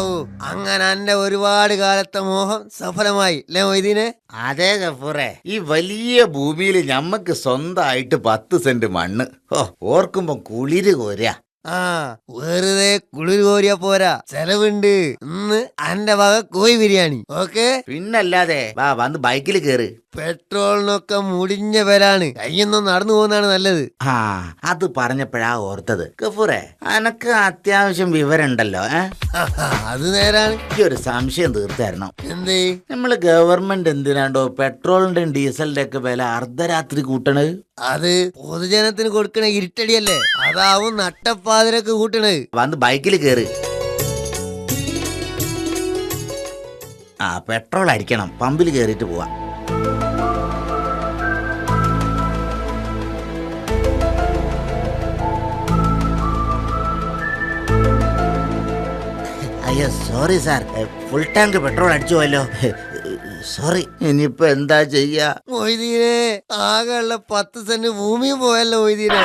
ഹാവു അങ്ങനെ എന്റെ ഒരുപാട് കാലത്തെ മോഹം സഫലമായി അല്ലേ മൊയ്തീനെ? അതെ ഗഫൂറെ, ഈ വലിയ ഭൂമിയിൽ ഞമ്മക്ക് സ്വന്തമായിട്ട് 10 സെന്റ് മണ്ണ്. ഓർക്കുമ്പോ കുളിര് കോരാ. ആ വെറുതെ കുളിർ കോരിയ പോരാ, ചെലവുണ്ട്. ഇന്ന് എന്റെ വക കോഴി ബിരിയാണി. ഓക്കെ, പിന്നല്ലാതെ വാ വന്ന് ബൈക്കിൽ കേറ്. പെട്രോളിനൊക്കെ മുടിഞ്ഞ വിലാണ്, കയ്യൊന്നും നടന്നു പോകുന്നതാണ് നല്ലത്. ആ അത് പറഞ്ഞപ്പോഴാ ഓർത്തത്. ഗഫൂറെ, അനക്ക് അത്യാവശ്യം വിവരം ഉണ്ടല്ലോ. അത് നേരാണ്. ഈ ഒരു സംശയം തീർത്തായിരുന്നു. എന്തേ? നമ്മള് ഗവൺമെന്റ് എന്തിനാണ്ടോ പെട്രോളിന്റെയും ഡീസലിന്റെ ഒക്കെ വില അർദ്ധരാത്രി കൂട്ടണത്? അത് പൊതുജനത്തിന് കൊടുക്കണ ഇരുട്ടടിയല്ലേ, അതാവും നട്ടപ്പാതിരക്ക് കൂട്ടണത്. വന്ന് ബൈക്കിൽ കേറ്. ആ പെട്രോൾ അടിക്കണം, പമ്പിൽ കേറിയിട്ട് പോവാ. അയ്യോ sorry sir, full tank petrol അടിച്ചു പോയല്ലോ. സോറി. ഇനിയിപ്പോ എന്താ ചെയ്യാ? മൊയ്തീനെ, ആകെയുള്ള 10 സെന്റ് ഭൂമിയും പോയല്ലോ മൊയ്തീനെ.